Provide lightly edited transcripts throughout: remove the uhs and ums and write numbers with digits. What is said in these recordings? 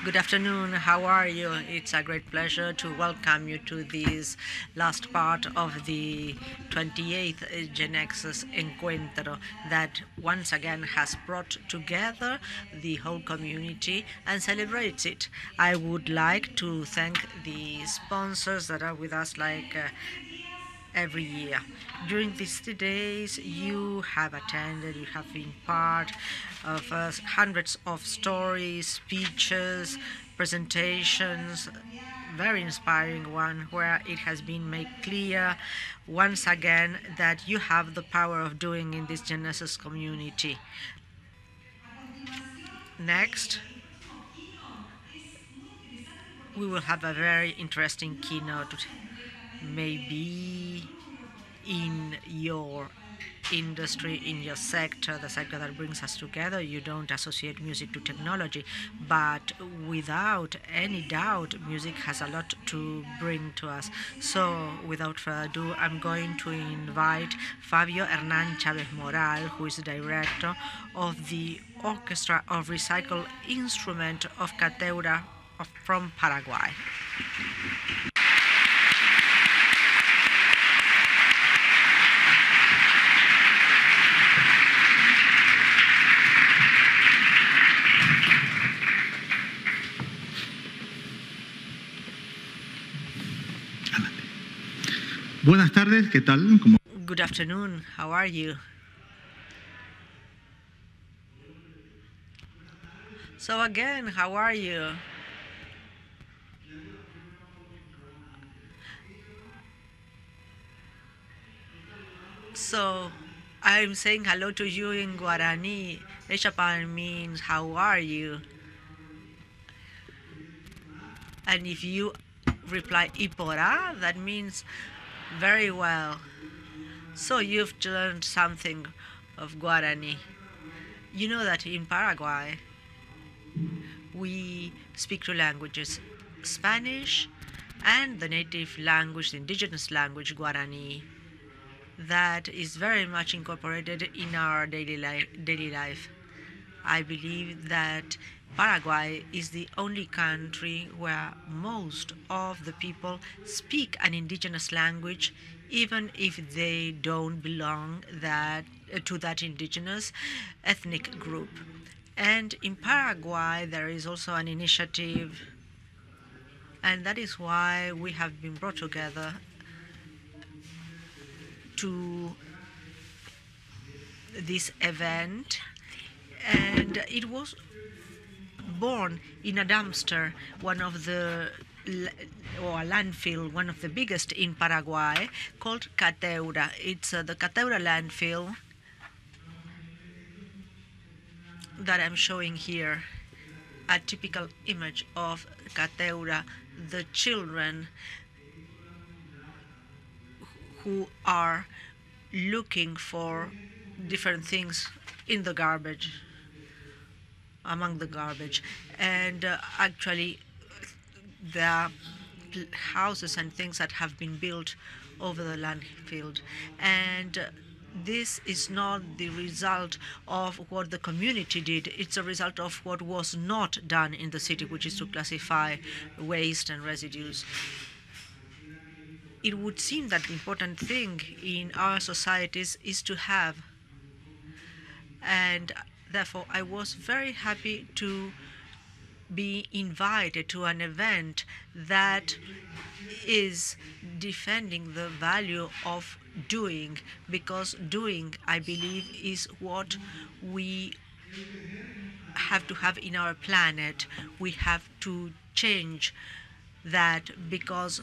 Good afternoon. How are you? It's a great pleasure to welcome you to this last part of the 28th Genexus Encuentro that once again has brought together the whole community and celebrates it. I would like to thank the sponsors that are with us every year. During these 2 days, you have attended, you have been part of hundreds of stories, speeches, presentations, very inspiring one where it has been made clear once again that you have the power of doing in this Genesis community. Next, we will have a very interesting keynote, maybe in your industry, in your sector, the sector that brings us together. You don't associate music to technology, but without any doubt, music has a lot to bring to us. So, without further ado, I'm going to invite Favio Hernán Chávez Morán, who is the director of the Orchestra of Recycled Instrument of Cateura from Paraguay. Buenas tardes, ¿qué tal? Good afternoon, how are you? So again, how are you? So I'm saying hello to you in Guarani. Echapan means how are you? And if you reply Ipora, that means very well. So you've learned something of Guarani. You know that in Paraguay, we speak two languages, Spanish and the native language, the indigenous language, Guarani, that is very much incorporated in our daily life. I believe that Paraguay is the only country where most of the people speak an indigenous language, even if they don't belong to that indigenous ethnic group. And in Paraguay, there is also an initiative, and that is why we have been brought together to this event. And it was born in a dumpster, one of the or a landfill, one of the biggest in Paraguay, called Cateura. It's the Cateura landfill that I'm showing here, a typical image of Cateura, the children who are looking for different things in the garbage, among the garbage. And actually, there are houses and things that have been built over the landfill. And this is not the result of what the community did. It's a result of what was not done in the city, which is to classify waste and residues. It would seem that the important thing in our societies is to have. And therefore, I was very happy to be invited to an event that is defending the value of doing, because doing, I believe, is what we have to have in our planet. We have to change that, because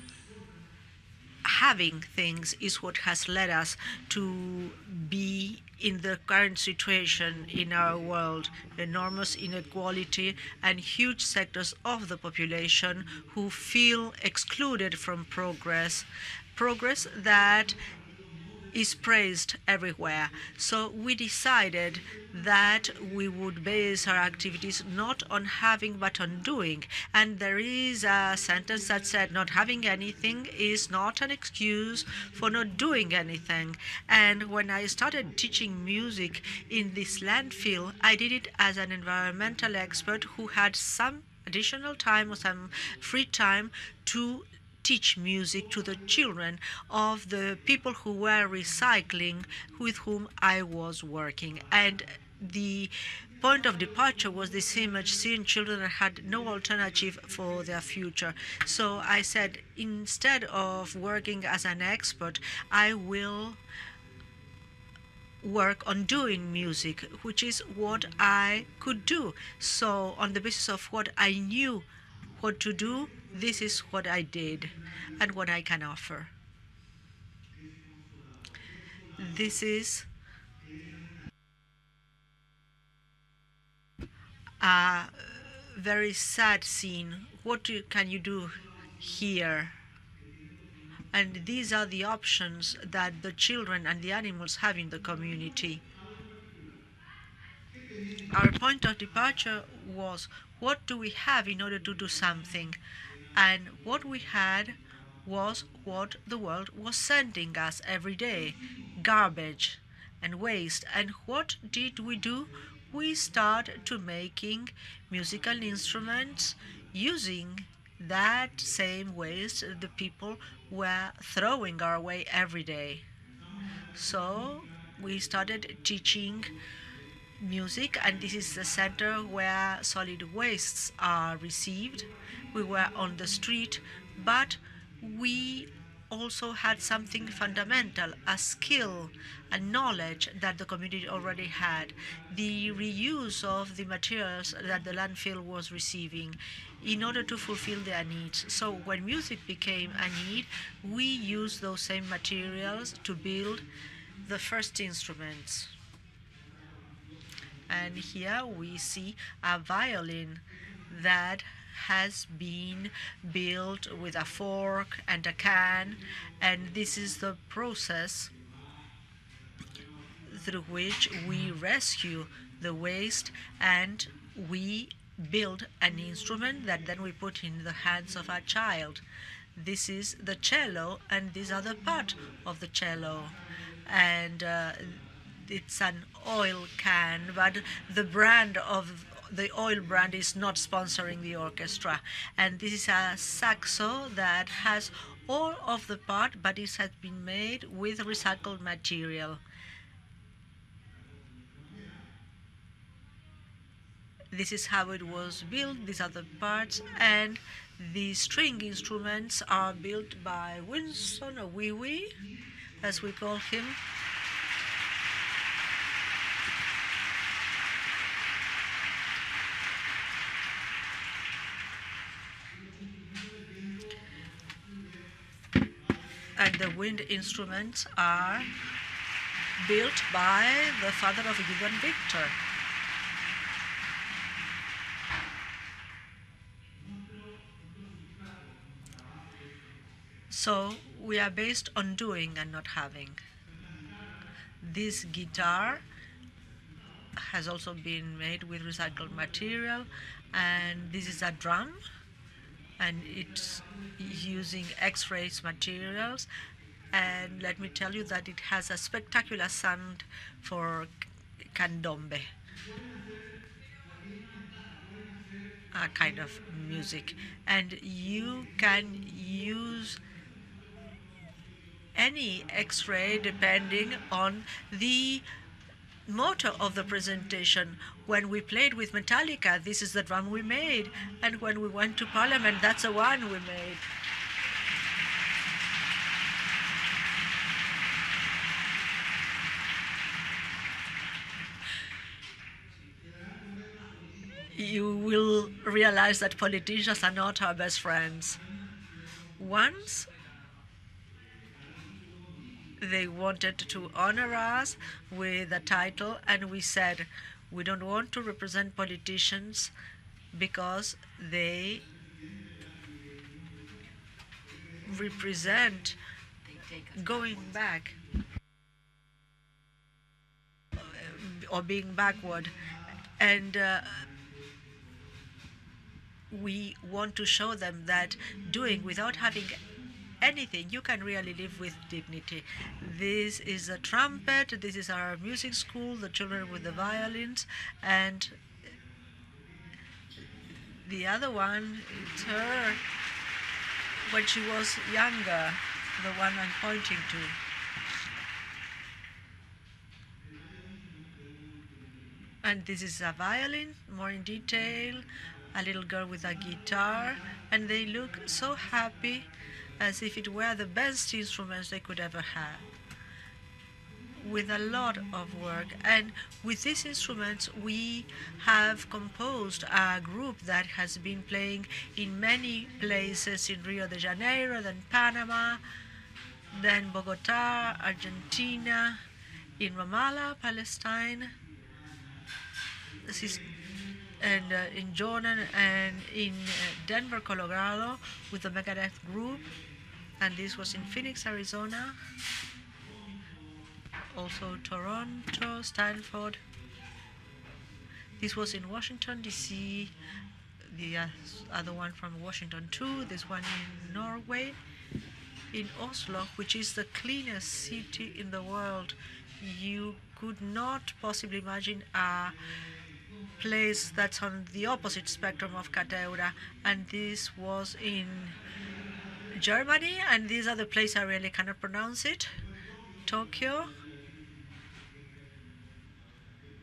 having things is what has led us to be in the current situation in our world, enormous inequality and huge sectors of the population who feel excluded from progress that is praised everywhere. So we decided that we would base our activities not on having but on doing. And there is a sentence that said not having anything is not an excuse for not doing anything. And when I started teaching music in this landfill, I did it as an environmental expert who had some additional time or some free time to teach music to the children of the people who were recycling with whom I was working. And the point of departure was this image, seeing children that had no alternative for their future. So I said, instead of working as an expert, I will work on doing music, which is what I could do. So on the basis of what I knew what to do, this is what I did and what I can offer. This is a very sad scene. What can you do here? And these are the options that the children and the animals have in the community. Our point of departure was, what do we have in order to do something? And what we had was what the world was sending us every day, garbage and waste. And what did we do? We started to making musical instruments using that same waste the people were throwing our way every day. So we started teaching music, and this is the center where solid wastes are received. We were on the street, but we also had something fundamental, a skill, a knowledge that the community already had, the reuse of the materials that the landfill was receiving in order to fulfill their needs. So when music became a need, we used those same materials to build the first instruments. And here we see a violin that has been built with a fork and a can, and this is the process through which we rescue the waste and we build an instrument that then we put in the hands of a child. This is the cello, and these are the part of the cello. And it's an oil can, but the brand of the oil brand is not sponsoring the orchestra. And this is a saxo that has all of the part, but it has been made with recycled material. This is how it was built. These are the parts, and the string instruments are built by Winston, or Wee Wee, as we call him. And the wind instruments are built by the father of Gideon Victor. So we are based on doing and not having. This guitar has also been made with recycled material, and this is a drum, and it's using X-rays materials. And let me tell you that it has a spectacular sound for candombe, a kind of music. And you can use any X-ray depending on the motto of the presentation. When we played with Metallica, this is the drum we made, and when we went to Parliament, that's the one we made. You will realize that politicians are not our best friends. Once they wanted to honor us with a title, and we said, we don't want to represent politicians because they represent going back or being backward. And we want to show them that doing without having anything, you can really live with dignity. This is a trumpet, this is our music school, the children with the violins, and The other one, it's her when she was younger, the one I'm pointing to. And this is a violin, more in detail, a little girl with a guitar, and they look so happy, as if it were the best instruments they could ever have, with a lot of work. And with these instruments we have composed a group that has been playing in many places, in Rio de Janeiro, then Panama, then Bogota, Argentina, in Ramallah, Palestine, and in Jordan, and in Denver, Colorado, with the Megadeth group, and this was in Phoenix, Arizona, also Toronto, Stanford. This was in Washington, D.C., the other one from Washington too, this one in Norway, in Oslo, which is the cleanest city in the world. You could not possibly imagine a place that's on the opposite spectrum of Cateura, and this was in Germany, and these are the places I really cannot pronounce it. Tokyo,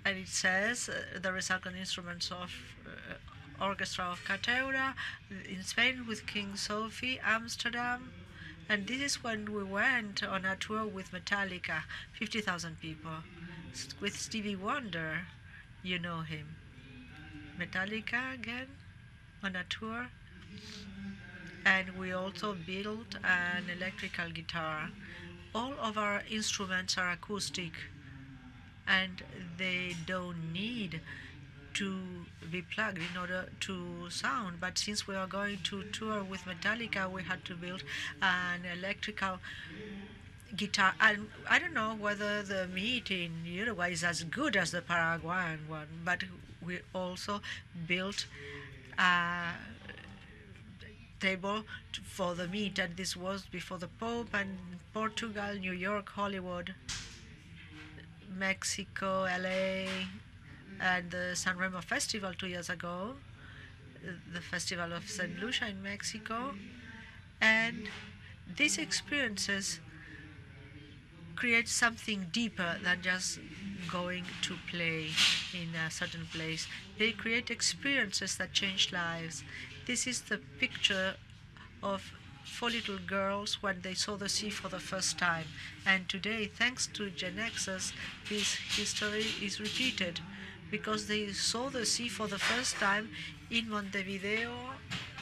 and it says the recycled instruments of Orchestra of Cateura, in Spain with King Sophie, Amsterdam, and this is when we went on a tour with Metallica, 50,000 people, with Stevie Wonder, you know him. Metallica again on a tour, and we also built an electrical guitar. All of our instruments are acoustic, and they don't need to be plugged in order to sound. But since we are going to tour with Metallica, we had to build an electrical guitar. And I don't know whether the meat in Uruguay is as good as the Paraguayan one, but we also built a table for the meat, and this was before the Pope, and Portugal, New York, Hollywood, Mexico, LA, and the San Remo Festival 2 years ago, the Festival of St. Lucia in Mexico. And these experiences create something deeper than just going to play in a certain place. They create experiences that change lives. This is the picture of 4 little girls when they saw the sea for the first time. And today, thanks to Gen Xers, this history is repeated, because they saw the sea for the first time in Montevideo,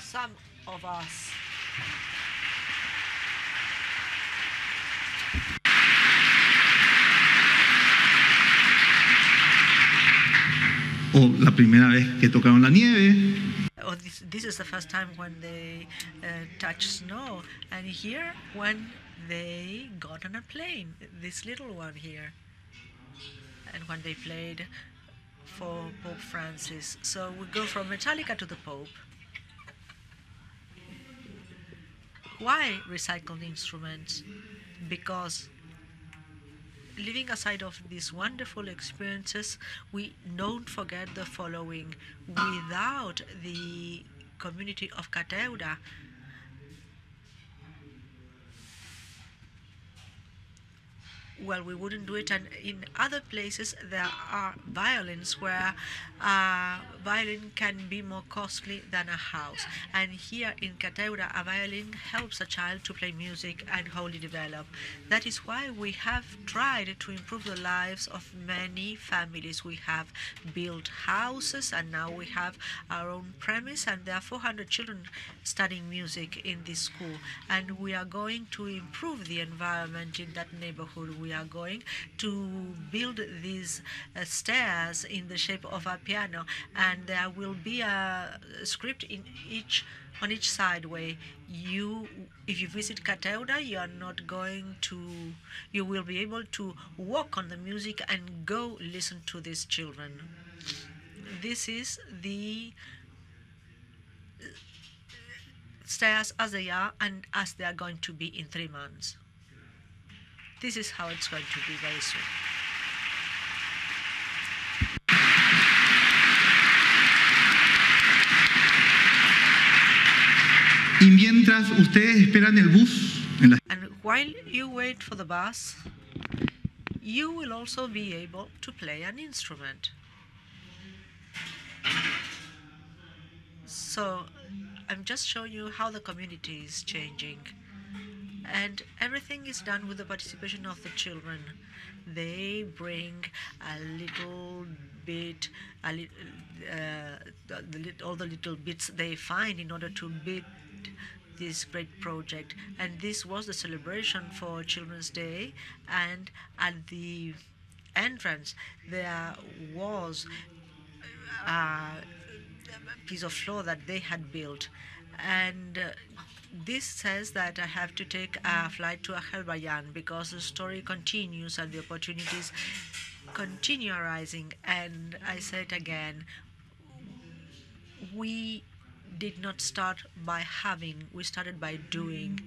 some of us. O la primera vez que tocaron la nieve. Oh, this is the first time when they touched snow. And here, when they got on a plane, this little one here. And when they played for Pope Francis. So we go from Metallica to the Pope. Why recycled instruments? Because leaving aside of these wonderful experiences, we don't forget the following. Without the community of Cateura, well, we wouldn't do it. And in other places, there are violins where a violin can be more costly than a house. And here in Cateura, a violin helps a child to play music and wholly develop. That is why we have tried to improve the lives of many families. We have built houses, and now we have our own premise, and there are 400 children studying music in this school. And we are going to improve the environment in that neighborhood. We are going to build these stairs in the shape of a piano, and there will be a script on each sideway. If you visit Cateura, you will be able to walk on the music and go listen to these children. This is the stairs as they are and as they are going to be in 3 months. This is how it's going to be very soon. Y mientras ustedes esperan el bus, en la And while you wait for the bus, you will also be able to play an instrument. So I'm just showing you how the community is changing. And everything is done with the participation of the children. They bring a little bit, all the little bits they find in order to build this great project. And this was the celebration for Children's Day. And at the entrance, there was a piece of floor that they had built. And this says that I have to take a flight to Azerbaijan because the story continues and the opportunities continue arising. And I say it again, we did not start by having, we started by doing,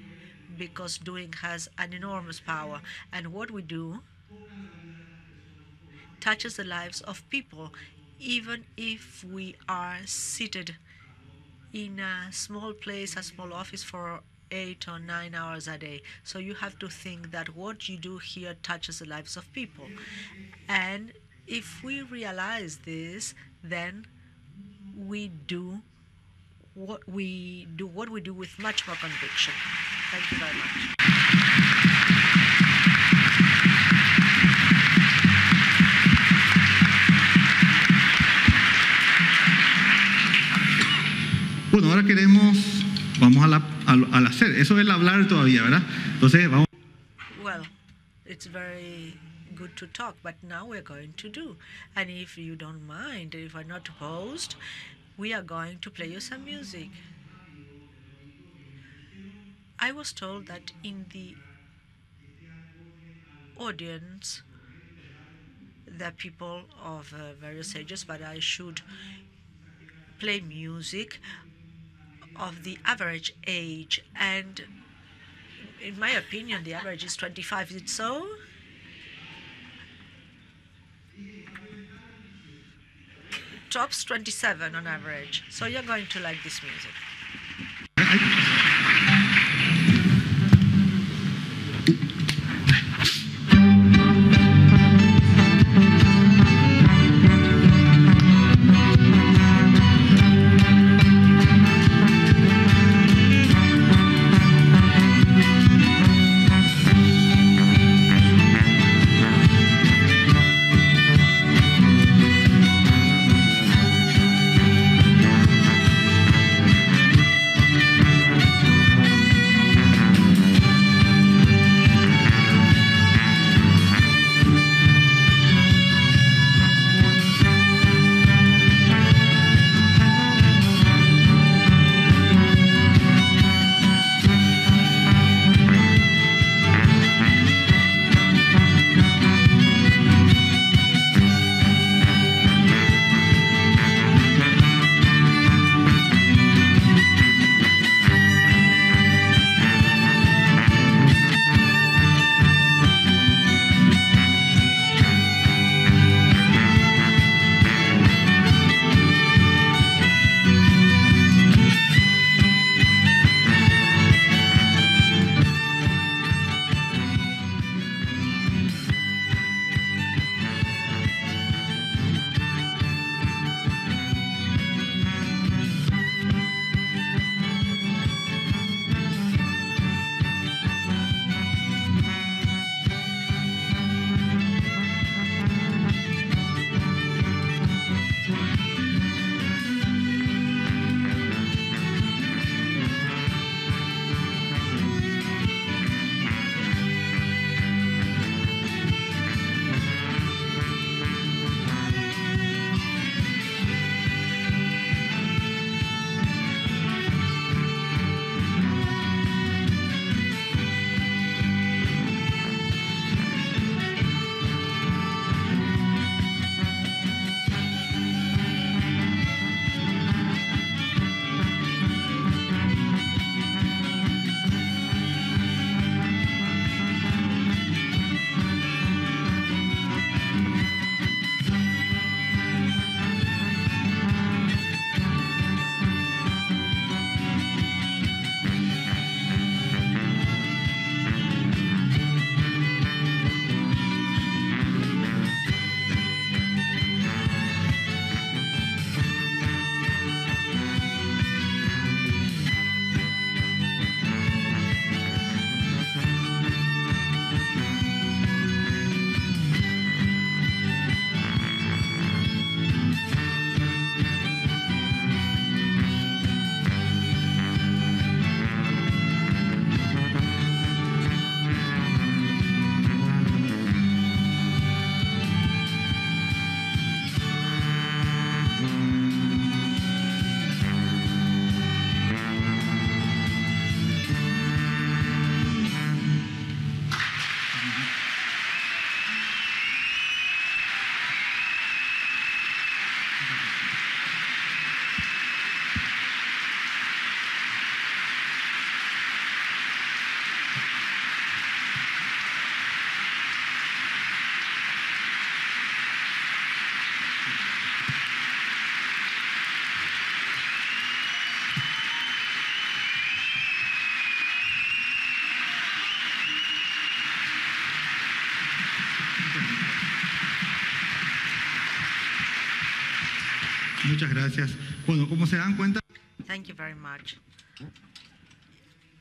because doing has an enormous power. And what we do touches the lives of people, even if we are seated in a small place, a small office for 8 or 9 hours a day. So you have to think that what you do here touches the lives of people. And if we realize this, then we do what we do with much more conviction. Thank you very much. Bueno, ahora vamos al hacer. Eso es el hablar todavía, ¿verdad? Entonces, vamos. Well, it's very good to talk, but now we're going to do. And if you don't mind, if I'm not opposed, we are going to play you some music. I was told that in the audience, there are people of various ages, but I should play music of the average age, and in my opinion the average is 25. Is it so? Tops 27 on average. So you're going to like this music. Muchas gracias. Bueno, como se dan cuenta, Thank you very much.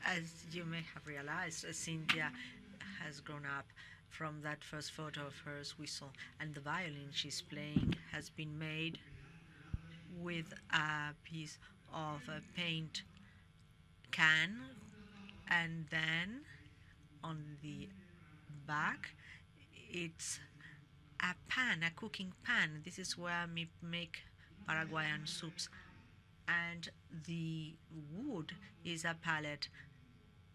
As you may have realized, Cynthia has grown up from that first photo of hers we saw, and the violin she's playing has been made with a piece of a paint can, and then on the back it's a pan, a cooking pan. This is where we make Paraguayan soups, and the wood is a palette,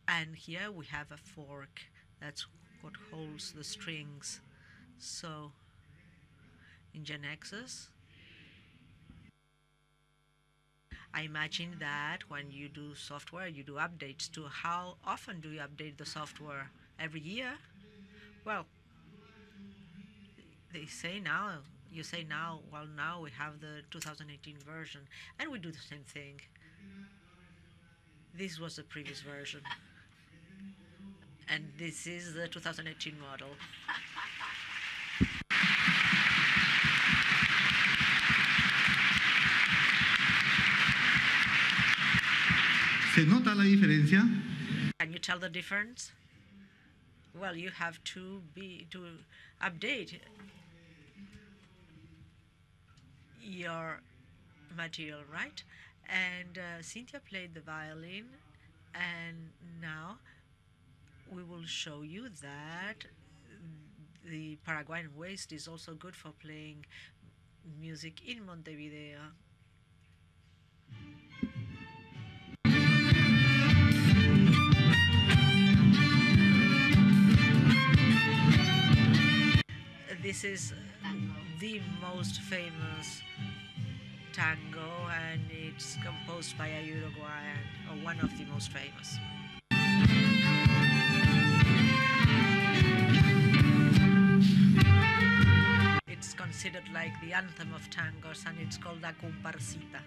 and here we have a fork. That's what holds the strings. So in Genexus, I imagine that when you do software, you do updates too. How often do you update the software? Every year? Well, they say now, you say now, well, now we have the 2018 version, and we do the same thing. This was the previous version, and this is the 2018 model. ¿se nota la diferencia? Can you tell the difference? Well, you have to update your material, right? And Cynthia played the violin, and now we will show you that the Paraguayan waste is also good for playing music in Montevideo. This is the most famous tango, and it's composed by a Uruguayan, or one of the most famous. It's considered like the anthem of tangos, and it's called La Comparsita.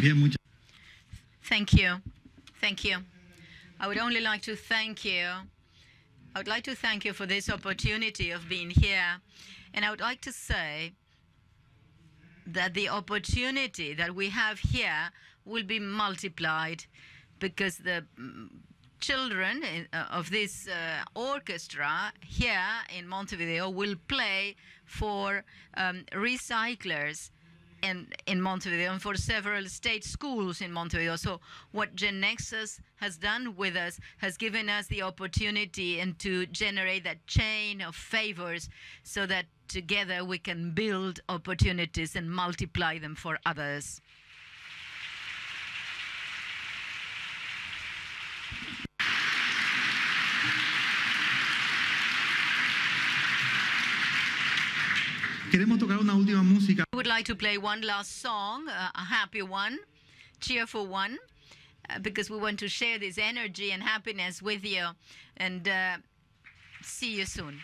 Bien, muchas. Thank you. Thank you. I would only like to thank you. I would like to thank you for this opportunity of being here. And I would like to say that the opportunity that we have here will be multiplied because the children of this orchestra here in Montevideo will play for recyclers in Montevideo and for several state schools in Montevideo. So what GenNexus has done with us has given us the opportunity and to generate that chain of favors so that together we can build opportunities and multiply them for others. Queremos tocar una última música. I would like to play one last song, a happy one, cheerful one, because we want to share this energy and happiness with you. And see you soon.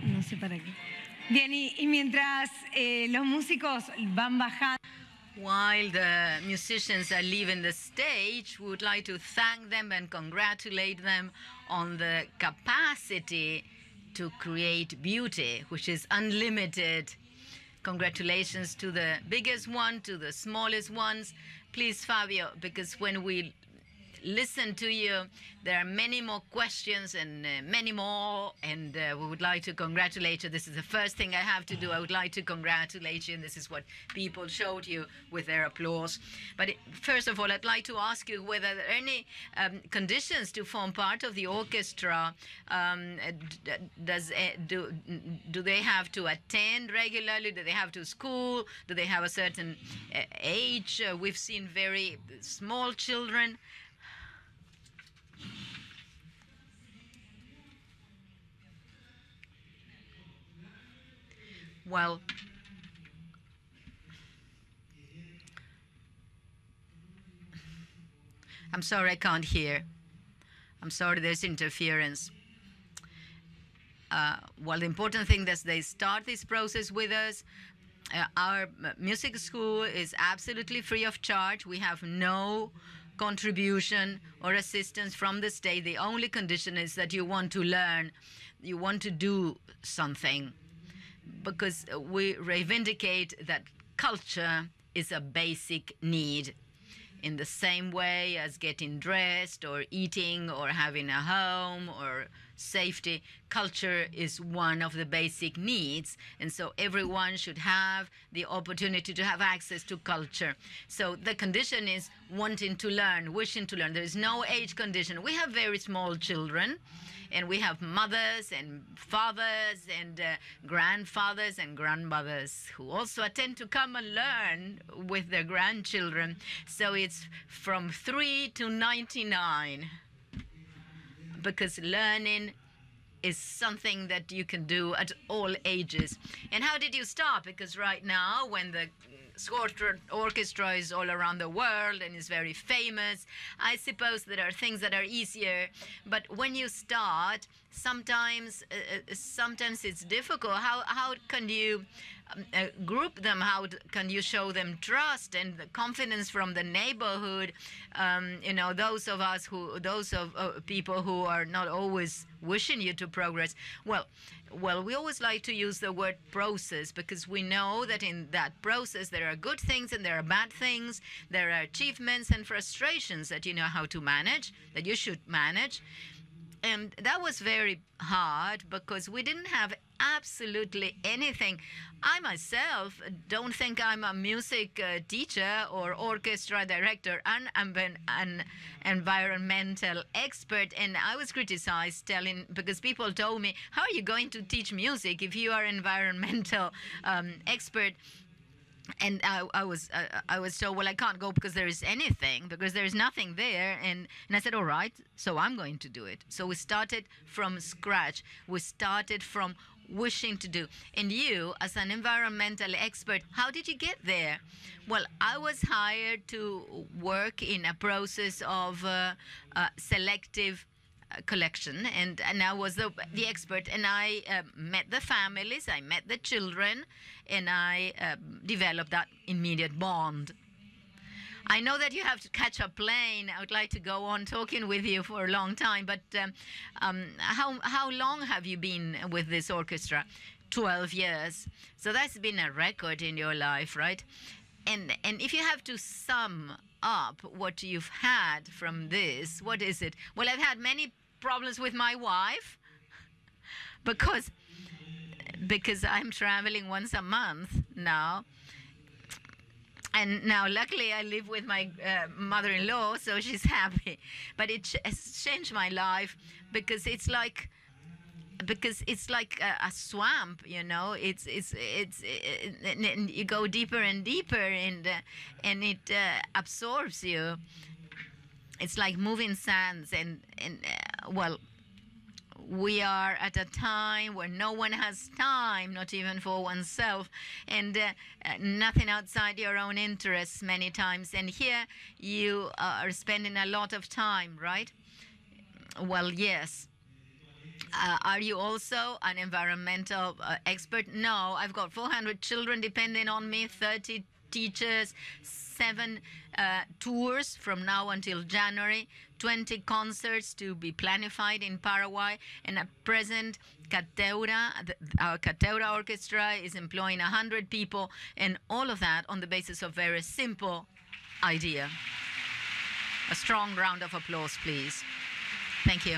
No sé para qué. Bien, y mientras los músicos van bajando. While the musicians are leaving the stage, we would like to thank them and congratulate them on the capacity to create beauty, which is unlimited. Congratulations to the biggest one, to the smallest ones. Please, Favio, because when we listen to you, there are many more questions and many more, and we would like to congratulate you. This is the first thing I have to do. I would like to congratulate you, and this is what people showed you with their applause. But first of all, I'd like to ask you whether there are any conditions to form part of the orchestra. Do they have to attend regularly? Do they have to school? Do they have a certain age? We've seen very small children. Well, I'm sorry, I can't hear. I'm sorry, there's interference. well, the important thing is they start this process with us. Our music school is absolutely free of charge. We have no contribution or assistance from the state. The only condition is that you want to learn, you want to do something, because we reivindicate that culture is a basic need. In the same way as getting dressed or eating or having a home or safety, culture is one of the basic needs. And so everyone should have the opportunity to have access to culture. So the condition is wanting to learn, wishing to learn. There is no age condition. We have very small children, and we have mothers and fathers and grandfathers and grandmothers who also attend to come and learn with their grandchildren. So it's from 3 to 99, because learning is something that you can do at all ages. And how did you start? Because right now, when the orchestra is all around the world and is very famous, I suppose there are things that are easier. But when you start, sometimes it's difficult. How can you group them? How can you show them trust and the confidence from the neighborhood? You know, those of people who are not always wishing you to progress. Well, we always like to use the word process, because we know that in that process there are good things and there are bad things. There are achievements and frustrations that you know how to manage, that you should manage. And that was very hard because we didn't have absolutely anything. I myself don't think I'm a music teacher or orchestra director, and I'm an environmental expert. And I was criticized because people told me, how are you going to teach music if you are an environmental expert? And I was told, well, I can't go because there is nothing there. And I said, all right, so I'm going to do it. So we started from scratch. We started from wishing to do. And you, as an environmental expert, how did you get there? Well, I was hired to work in a process of selective collection, and I was the expert, and I met the families, I met the children, and I developed that immediate bond. I know that you have to catch a plane. I would like to go on talking with you for a long time, but how long have you been with this orchestra? 12 years. So that's been a record in your life, right? And if you have to sum up what you've had from this, what is it? Well, I've had many problems with my wife because I'm traveling once a month now. And now, luckily, I live with my mother-in-law, so she's happy. But it has changed my life because it's like a swamp, you know. It's and you go deeper and deeper, and it absorbs you. It's like moving sands, and well, we are at a time where no one has time, not even for oneself, and nothing outside your own interests many times. And here you are spending a lot of time, right? Well, yes. Are you also an environmental expert? No, I've got 400 children depending on me, 30 teachers, 7 tours from now until January, 20 concerts to be planified in Paraguay, and at present, our Cateura Orchestra is employing 100 people, and all of that on the basis of very simple idea. A strong round of applause, please. Thank you.